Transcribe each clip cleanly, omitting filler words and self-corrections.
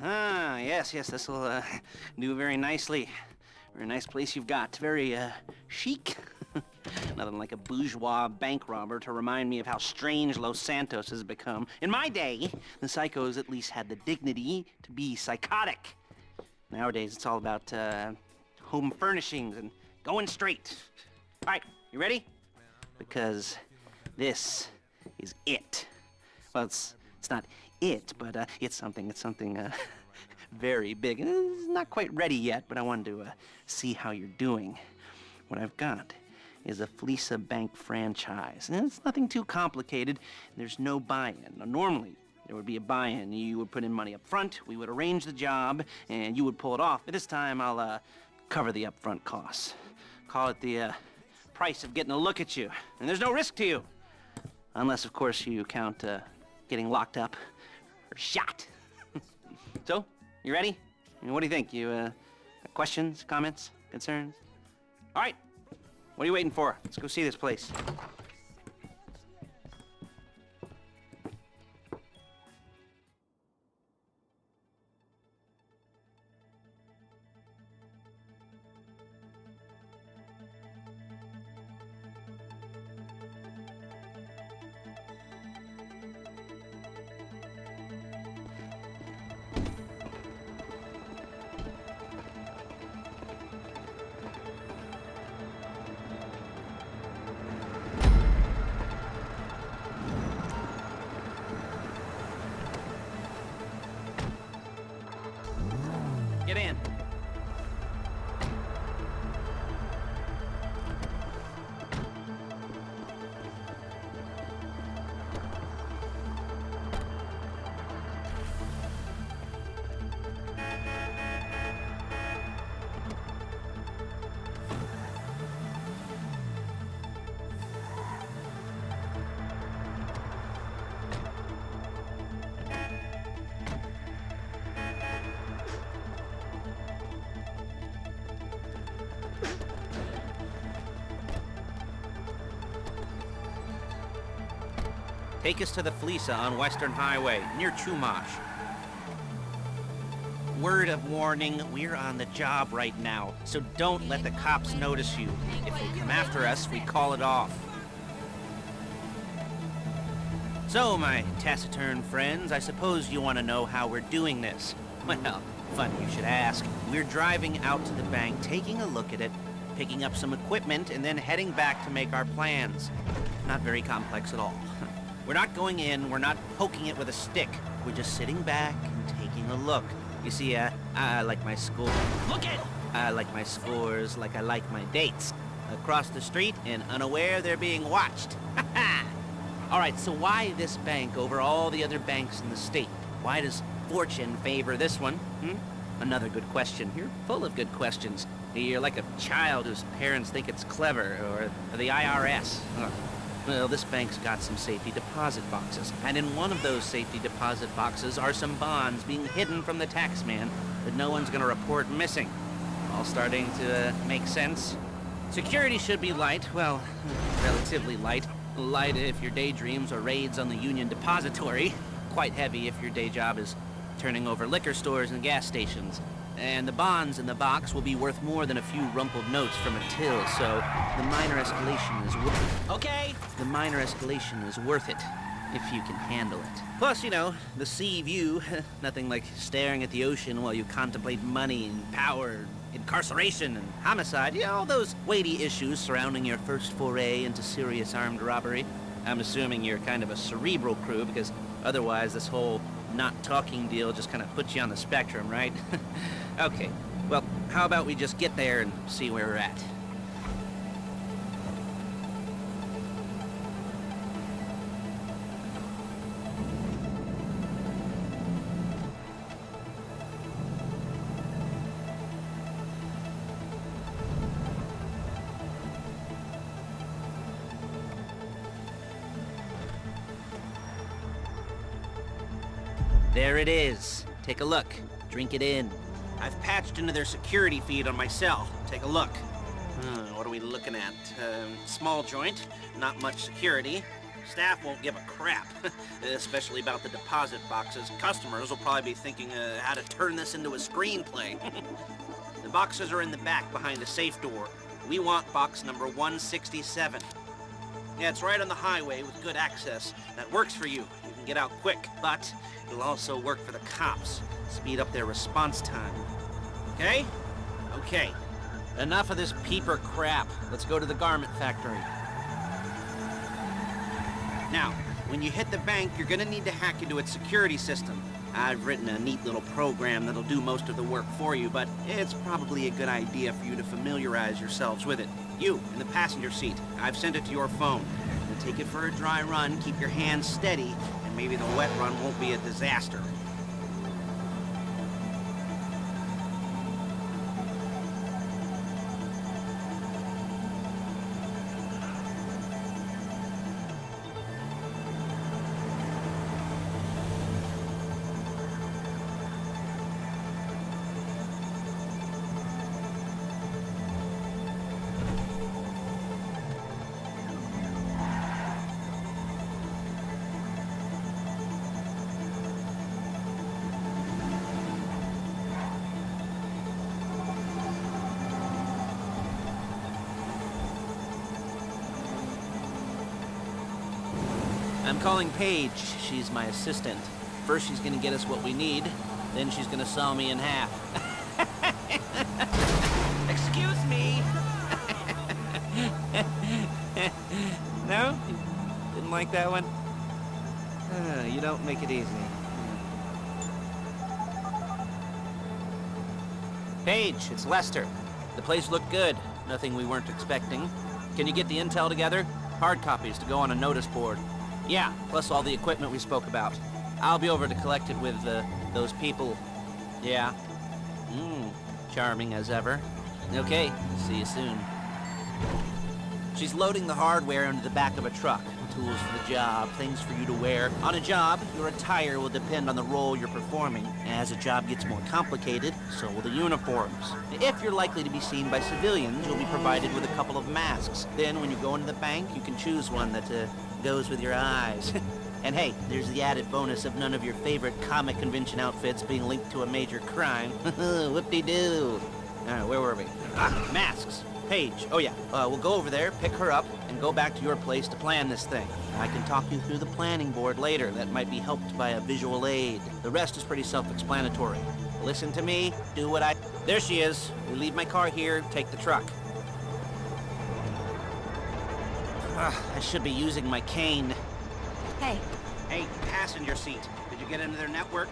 Yes, this'll do very nicely. Very nice place you've got. Very chic. Nothing like a bourgeois bank robber to remind me of how strange Los Santos has become. In my day, the psychos at least had the dignity to be psychotic. Nowadays, it's all about home furnishings and going straight. All right, you ready? Because this is it. Well, it's not it, but it's something very big. It's not quite ready yet, but I wanted to see how you're doing. What I've got is a Fleeca bank franchise. And it's nothing too complicated. There's no buy-in. Now, normally, there would be a buy-in. You would put in money up front, we would arrange the job, and you would pull it off. But this time, I'll cover the upfront costs. Call it the price of getting a look at you. And there's no risk to you. Unless, of course, you count getting locked up or shot. So, you ready? What do you think? You got questions, comments, concerns? All right. What are you waiting for? Let's go see this place. Get in. Take us to the Fleeca on Western Highway, near Chumash. Word of warning, we're on the job right now, so don't let the cops notice you. If they come after us, we call it off. So, my taciturn friends, I suppose you want to know how we're doing this. Well, funny you should ask. We're driving out to the bank, taking a look at it, picking up some equipment, and then heading back to make our plans. Not very complex at all. We're not going in, we're not poking it with a stick. We're just sitting back and taking a look. You see, I like my score. Look it! I like my scores like I like my dates. Across the street and unaware they're being watched. All right, so why this bank over all the other banks in the state? Why does fortune favor this one? Another good question. You're full of good questions. You're like a child whose parents think it's clever, or the IRS. Well, this bank's got some safety deposit boxes, and in one of those safety deposit boxes are some bonds being hidden from the tax man that no one's gonna report missing. All starting to make sense? Security should be light, well, relatively light. Light if your daydreams are raids on the Union Depository. Quite heavy if your day job is turning over liquor stores and gas stations. And the bonds in the box will be worth more than a few rumpled notes from a till, so the minor escalation is worth it. Okay! The minor escalation is worth it, if you can handle it. Plus, you know, the sea view, nothing like staring at the ocean while you contemplate money and power, incarceration and homicide, you know, all those weighty issues surrounding your first foray into serious armed robbery. I'm assuming you're kind of a cerebral crew, because otherwise this whole not talking deal just kind of puts you on the spectrum, right? Okay, well, how about we just get there and see where we're at? There it is. Take a look. Drink it in. I've patched into their security feed on my cell. Take a look. What are we looking at? Small joint, not much security. Staff won't give a crap, especially about the deposit boxes. Customers will probably be thinking how to turn this into a screenplay. The boxes are in the back behind the safe door. We want box number 167. Yeah, it's right on the highway with good access. That works for you. You can get out quick, but it'll also work for the cops. Speed up their response time. Okay? Okay. Enough of this peeper crap. Let's go to the garment factory. Now, when you hit the bank, you're gonna need to hack into its security system. I've written a neat little program that'll do most of the work for you, but it's probably a good idea for you to familiarize yourselves with it. You, in the passenger seat, I've sent it to your phone. Now take it for a dry run, keep your hands steady, and maybe the wet run won't be a disaster. I'm calling Paige. She's my assistant. First she's gonna get us what we need, then she's gonna saw me in half. Excuse me! No? Didn't like that one? You don't make it easy. Paige, it's Lester. The place looked good. Nothing we weren't expecting. Can you get the intel together? Hard copies to go on a notice board. Yeah, plus all the equipment we spoke about. I'll be over to collect it with, those people. Yeah. Charming as ever. Okay, see you soon. She's loading the hardware into the back of a truck. Tools for the job, things for you to wear. On a job, your attire will depend on the role you're performing. As a job gets more complicated, so will the uniforms. If you're likely to be seen by civilians, you'll be provided with a couple of masks. Then when you go into the bank, you can choose one that, goes with your eyes. And hey, there's the added bonus of none of your favorite comic convention outfits being linked to a major crime. Whoop-de-doo. Where were we? Masks. Paige. Oh yeah, we'll go over there, pick her up, and go back to your place to plan this thing. I can talk you through the planning board later. That might be helped by a visual aid. The rest is pretty self-explanatory. Listen to me, do what I... There she is. We leave my car here, take the truck. I should be using my cane. Hey. Hey, passenger seat. Did you get into their network?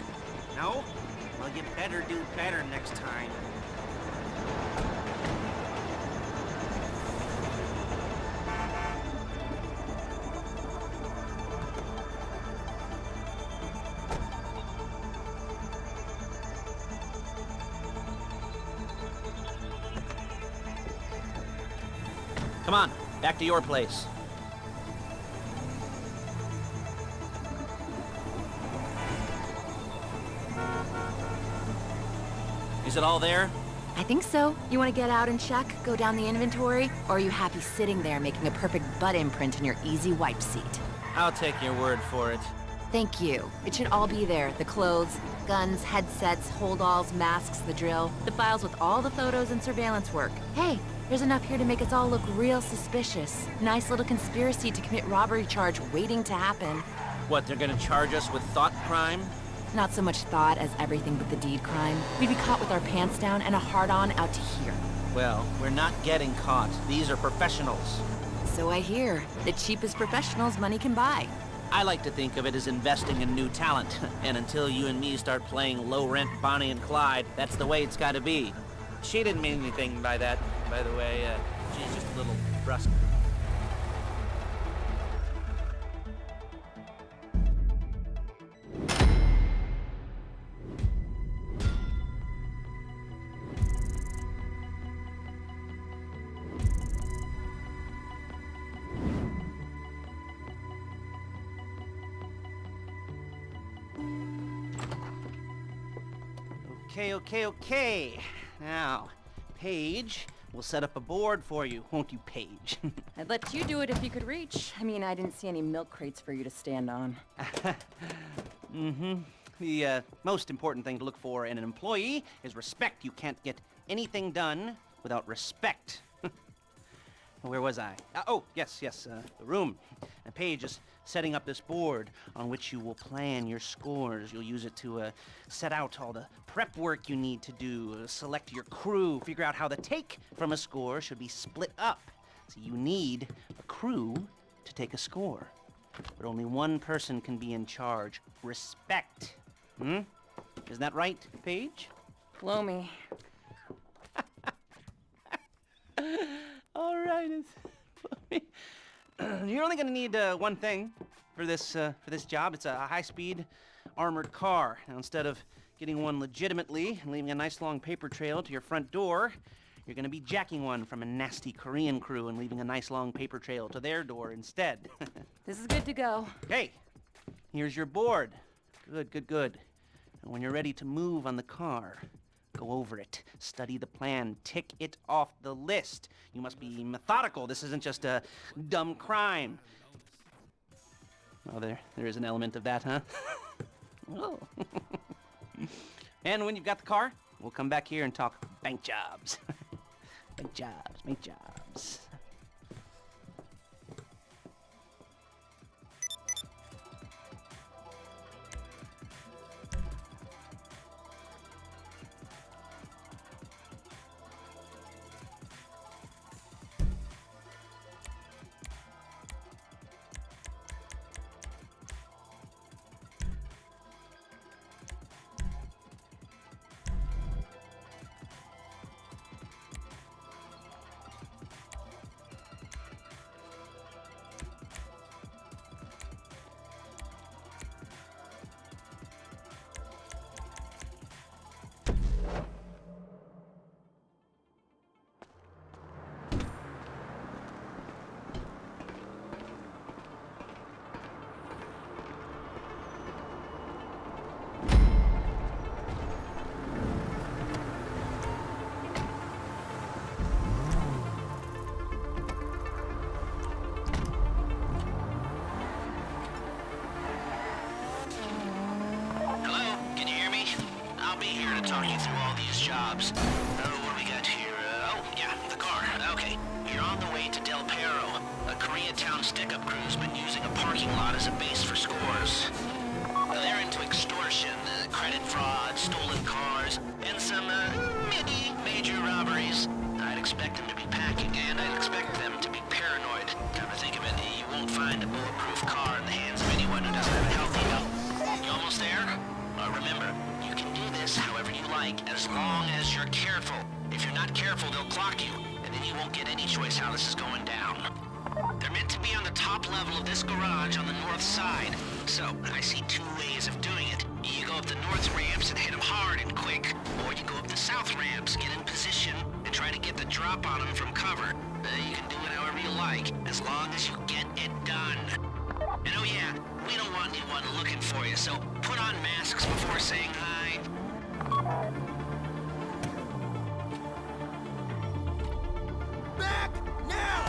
No? Well, you better do better next time. Come on, back to your place. Is it all there? I think so. You want to get out and check, go down the inventory, or are you happy sitting there making a perfect butt imprint in your easy wipe seat? I'll take your word for it. Thank you. It should all be there. The clothes, guns, headsets, holdalls, masks, the drill, the files with all the photos and surveillance work. Hey, there's enough here to make us all look real suspicious. Nice little conspiracy to commit robbery charge waiting to happen. What, they're gonna charge us with thought crime? Not so much thought as everything but the deed crime. We'd be caught with our pants down and a hard-on out to here. Well, we're not getting caught. These are professionals. So I hear. The cheapest professionals money can buy. I like to think of it as investing in new talent. And until you and me start playing low-rent Bonnie and Clyde, that's the way it's gotta be. She didn't mean anything by that, by the way. She's just a little brusque. Okay. Now, Paige, We'll set up a board for you, won't you, Paige? I'd let you do it if you could reach. I mean, I didn't see any milk crates for you to stand on. The most important thing to look for in an employee is respect. You can't get anything done without respect. Where was I? Yes, the room. And Paige is setting up this board on which you will plan your scores. You'll use it to set out all the prep work you need to do, select your crew, figure out how the take from a score should be split up. So you need a crew to take a score. But only one person can be in charge. Respect. Isn't that right, Paige? Blow me. All right, you're only gonna need one thing for this job. It's a high-speed armored car. Now, instead of getting one legitimately and leaving a nice long paper trail to your front door, you're gonna be jacking one from a nasty Korean crew and leaving a nice long paper trail to their door instead. This is good to go. Okay, here's your board. Good. And when you're ready to move on the car, go over it, study the plan, tick it off the list. You must be methodical. This isn't just a dumb crime. Oh, there is an element of that, huh? Oh. And when you've got the car, we'll come back here and talk bank jobs. Bank jobs. Talk you through all these jobs. What do we got here? The car. Okay, you're on the way to Del Perro. A Koreatown stick-up crew's been using a parking lot as a base for scores. They're into extortion, credit fraud, stolen cars, and some, major robberies. I'd expect them to be packing, and I'd expect them to be paranoid. Come to think of it, you won't find a bulletproof car in the hands of anyone who doesn't have a healthy health. You almost there? Remember, you can do this however you like, as long as you're careful. If you're not careful, they'll clock you, and then you won't get any choice how this is going down. They're meant to be on the top level of this garage on the north side. So, I see two ways of doing it. You go up the north ramps and hit them hard and quick, or you go up the south ramps, get in position, and try to get the drop on them from cover. You can do it however you like, as long as you get it done. And oh yeah, we don't want anyone looking for you, so put on masks before saying hi. Back now!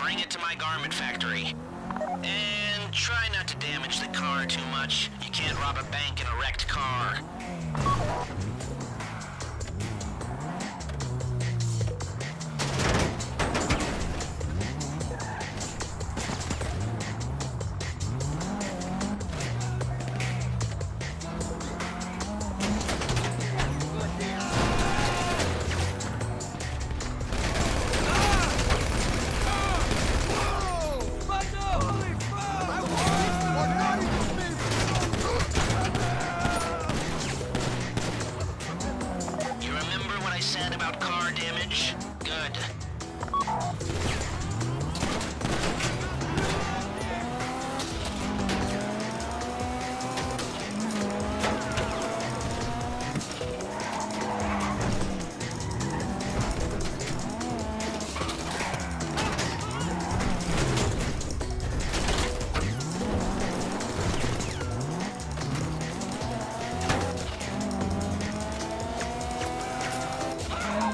Bring it to my garment factory. And try not to damage the car too much. You can't rob a bank in a wrecked car. About car damage? Good.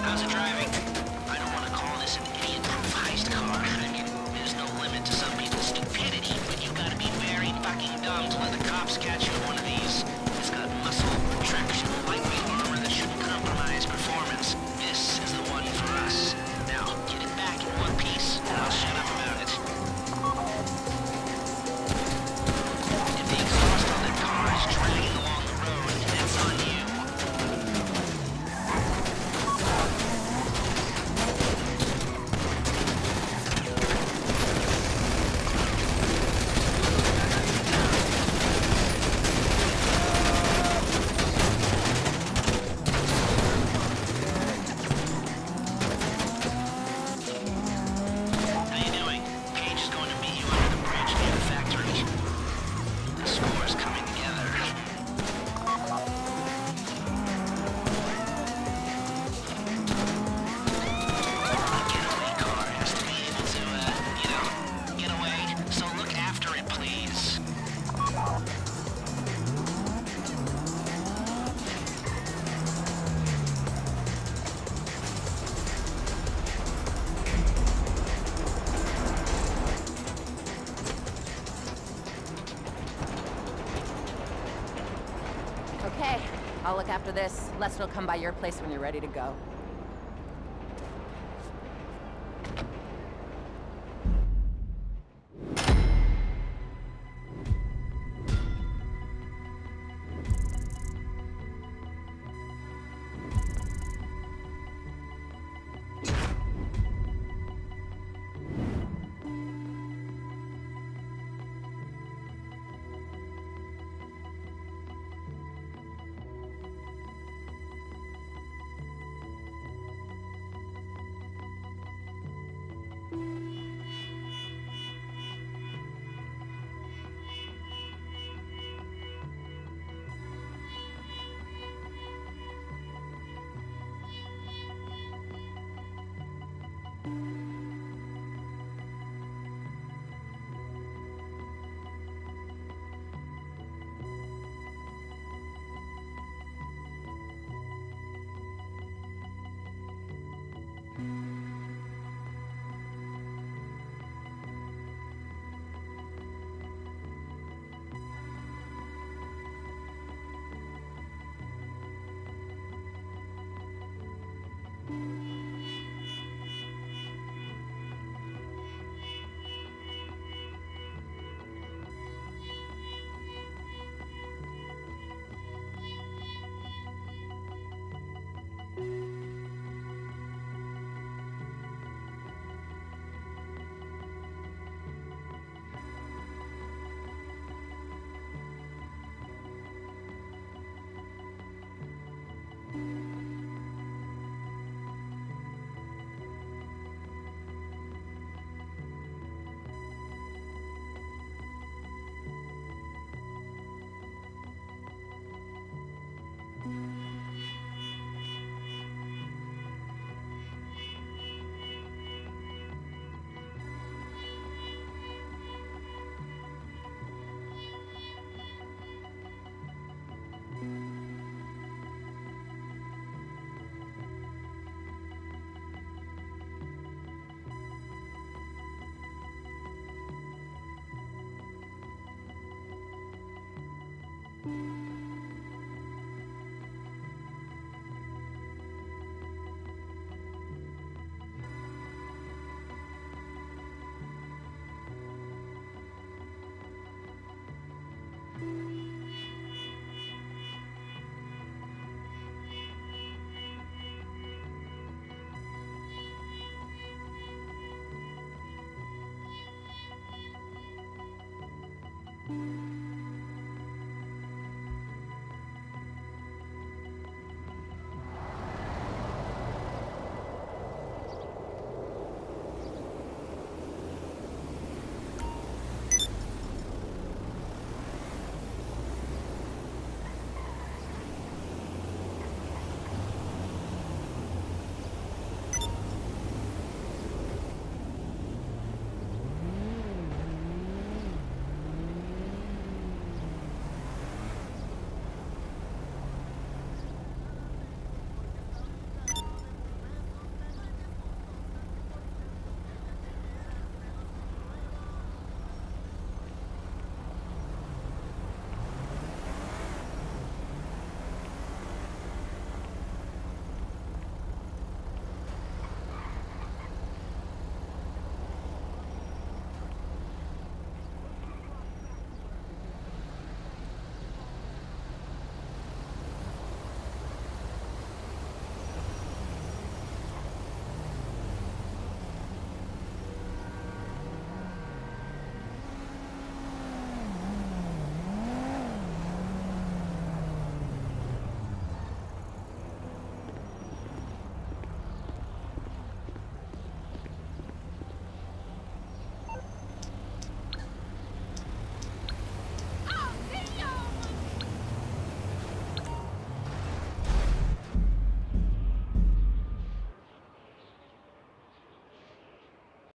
How's it driving? I don't want to call this an idiot-proof heist car. I mean, there's no limit to some people's stupidity, but you gotta be very fucking dumb to let the cops catch you in one of these. It's got muscle, traction, lightweight armor that shouldn't compromise performance. This is the one for us. Now, get it back in one piece, and I'll shut up about it. If the exhaust on that car is dragging along the road, that's on you. Okay, I'll look after this. Lester will come by your place when you're ready to go.